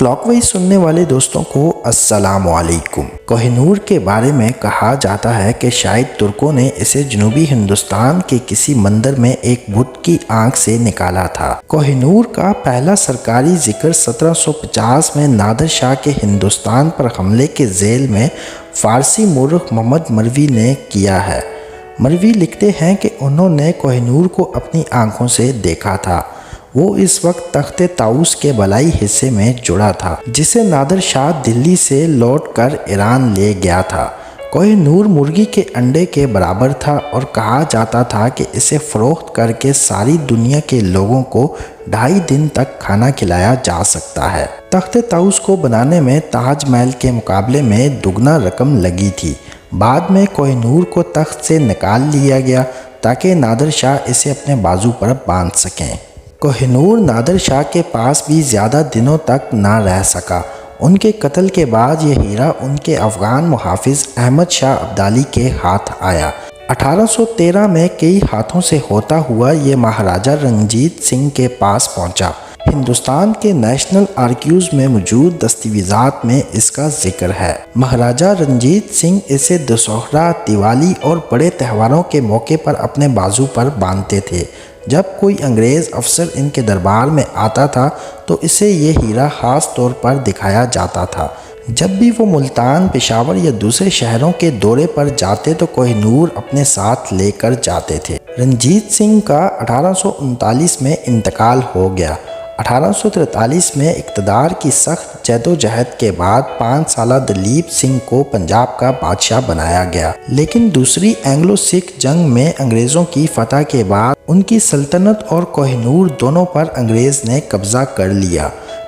Clock wise سننے والے دوستوں کو السلام علیکم۔ کوہ نور کے بارے میں کہا جاتا ہے کہ شاید ترکوں نے اسے جنوبی ہندوستان کے کسی مندر میں ایک بت کی آنکھ سے نکالا تھا۔ کوہ نور کا پہلا سرکاری ذکر 1750 میں نادر شاہ کے ہندوستان پر حملے کے ذیل میں فارسی مورخ محمد مروی نے کیا ہے۔ مروی لکھتے ہیں کہ انہوں نے کوہ نور کو اپنی آنکھوں سے دیکھا تھا۔ وہ اس وقت تخت طاؤس کے بالائی حصے میں جڑا تھا، جسے نادر شاہ دلی سے لوٹ کر ایران لے گیا تھا۔ کوہ نور مرغی کے انڈے کے برابر تھا اور کہا جاتا تھا کہ اسے فروخت کر کے ساری دنیا کے لوگوں کو 2.5 دن تک کھانا کھلایا جا سکتا ہے۔ تخت طاؤس کو بنانے میں تاج محل کے مقابلے میں دگنا رقم لگی تھی۔ بعد میں کوہ نور کو تخت سے نکال لیا گیا تاکہ نادر شاہ اسے اپنے بازو پر باندھ سکیں۔ کوہ نور نادر شاہ کے پاس بھی زیادہ دنوں تک نہ رہ سکا۔ ان کے قتل کے بعد یہ ہیرا ان کے افغان محافظ احمد شاہ ابدالی کے ہاتھ آیا۔ 1813 میں کئی ہاتھوں سے ہوتا ہوا یہ مہاراجہ رنجیت سنگھ کے پاس پہنچا۔ ہندوستان کے نیشنل آرکیوز میں موجود دستاویزات میں اس کا ذکر ہے۔ مہاراجہ رنجیت سنگھ اسے دسہرہ، دیوالی اور بڑے تہواروں کے موقع پر اپنے بازو پر باندھتے تھے۔ جب کوئی انگریز افسر ان کے دربار میں آتا تھا تو اسے یہ ہیرا خاص طور پر دکھایا جاتا تھا۔ جب بھی وہ ملتان، پشاور یا دوسرے شہروں کے دورے پر جاتے تو کوہ نور اپنے ساتھ لے کر جاتے تھے۔ رنجیت سنگھ کا 1839 میں انتقال ہو گیا۔ 1843 میں اقتدار کی سخت جدوجہد کے بعد 5 سالہ دلیپ سنگھ کو پنجاب کا بادشاہ بنایا گیا، لیکن دوسری اینگلو سکھ جنگ میں انگریزوں کی فتح کے بعد ان کی سلطنت اور کوہ نور دونوں پر انگریز نے قبضہ کر لیا۔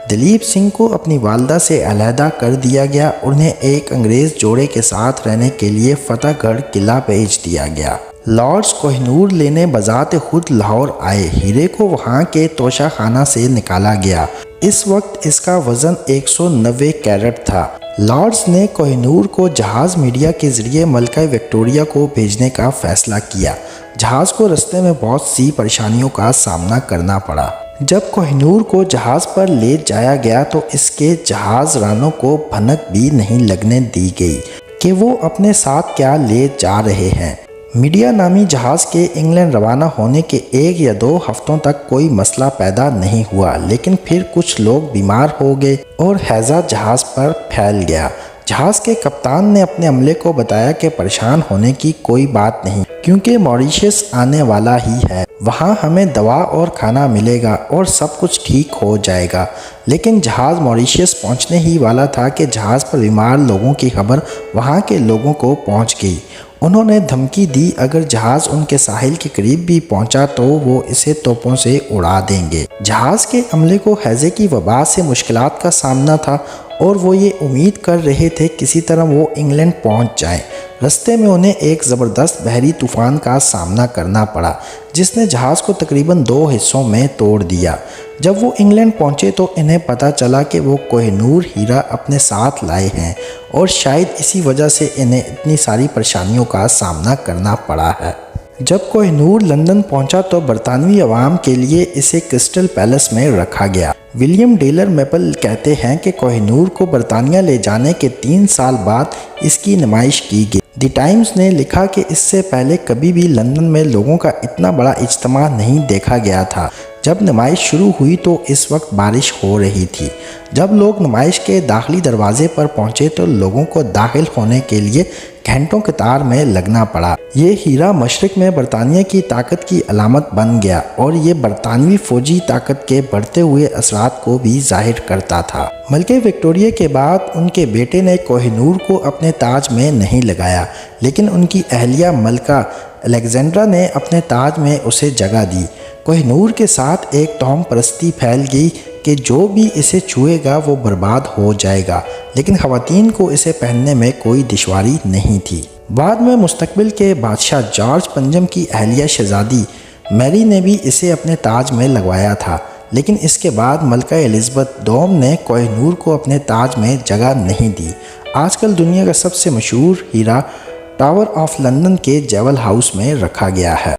دلیپ سنگھ کو اپنی والدہ سے علیحدہ کر دیا گیا، انہیں ایک انگریز جوڑے کے ساتھ رہنے کے لیے فتح گڑھ قلعہ بھیج دیا گیا۔ لارڈز کوہ نور لینے بذات خود لاہور آئے۔ ہیرے کو وہاں کے توشہ خانہ سے نکالا گیا۔ اس وقت اس کا وزن 190 کیرٹ تھا۔ لارڈز نے کوہ نور کو جہاز میڈیا کے ذریعے ملکہ وکٹوریہ کو بھیجنے کا فیصلہ کیا۔ جہاز کو رستے میں بہت سی پریشانیوں کا سامنا کرنا پڑا۔ جب کوہ نور کو جہاز پر لے جایا گیا تو اس کے جہاز رانوں کو بھنک بھی نہیں لگنے دی گئی کہ وہ اپنے ساتھ کیا لے جا رہے ہیں۔ میڈیا نامی جہاز کے انگلینڈ روانہ ہونے کے 1 یا 2 ہفتوں تک کوئی مسئلہ پیدا نہیں ہوا، لیکن پھر کچھ لوگ بیمار ہو گئے اور ہیضہ جہاز پر پھیل گیا۔ جہاز کے کپتان نے اپنے عملے کو بتایا کہ پریشان ہونے کی کوئی بات نہیں، کیونکہ موریشیس آنے والا ہی ہے، وہاں ہمیں دوا اور کھانا ملے گا اور سب کچھ ٹھیک ہو جائے گا۔ لیکن جہاز موریشیس پہنچنے ہی والا تھا کہ جہاز پر بیمار لوگوں کی خبر وہاں کے لوگوں کو پہنچ گئی۔ انہوں نے دھمکی دی اگر جہاز ان کے ساحل کے قریب بھی پہنچا تو وہ اسے توپوں سے اڑا دیں گے۔ جہاز کے عملے کو ہیضے کی وبا سے مشکلات کا سامنا تھا اور وہ یہ امید کر رہے تھے کسی طرح وہ انگلینڈ پہنچ جائیں۔ رستے میں انہیں ایک زبردست بحری طوفان کا سامنا کرنا پڑا جس نے جہاز کو تقریباً 2 حصوں میں توڑ دیا۔ جب وہ انگلینڈ پہنچے تو انہیں پتہ چلا کہ وہ کوہ نور ہیرا اپنے ساتھ لائے ہیں اور شاید اسی وجہ سے انہیں اتنی ساری پریشانیوں کا سامنا کرنا پڑا ہے۔ جب کوہ نور لندن پہنچا تو برطانوی عوام کے لیے اسے کرسٹل پیلس میں رکھا گیا۔ ولیم ڈیلر میپل کہتے ہیں کہ کوہ نور کو برطانیہ لے جانے کے 3 سال بعد اس کی نمائش کی گئی۔ دی ٹائمز نے لکھا کہ اس سے پہلے کبھی بھی لندن میں لوگوں کا اتنا بڑا اجتماع نہیں دیکھا گیا تھا۔ جب نمائش شروع ہوئی تو اس وقت بارش ہو رہی تھی۔ جب لوگ نمائش کے داخلی دروازے پر پہنچے تو لوگوں کو داخل ہونے کے لیے گھنٹوں قطار میں لگنا پڑا۔ یہ ہیرا مشرق میں برطانیہ کی طاقت کی علامت بن گیا اور یہ برطانوی فوجی طاقت کے بڑھتے ہوئے اثرات کو بھی ظاہر کرتا تھا۔ ملکہ وکٹوریہ کے بعد ان کے بیٹے نے کوہ نور کو اپنے تاج میں نہیں لگایا، لیکن ان کی اہلیہ ملکہ الیگزینڈرا نے اپنے تاج میں اسے جگہ دی۔ کوہ نور کے ساتھ ایک توہم پرستی پھیل گئی کہ جو بھی اسے چھوئے گا وہ برباد ہو جائے گا، لیکن خواتین کو اسے پہننے میں کوئی دشواری نہیں تھی۔ بعد میں مستقبل کے بادشاہ جارج پنجم کی اہلیہ شہزادی میری نے بھی اسے اپنے تاج میں لگوایا تھا، لیکن اس کے بعد ملکہ الزبتھ دوم نے کوہ نور کو اپنے تاج میں جگہ نہیں دی۔ آج کل دنیا کا سب سے مشہور ہیرا ٹاور آف لندن کے جیول ہاؤس میں رکھا گیا ہے۔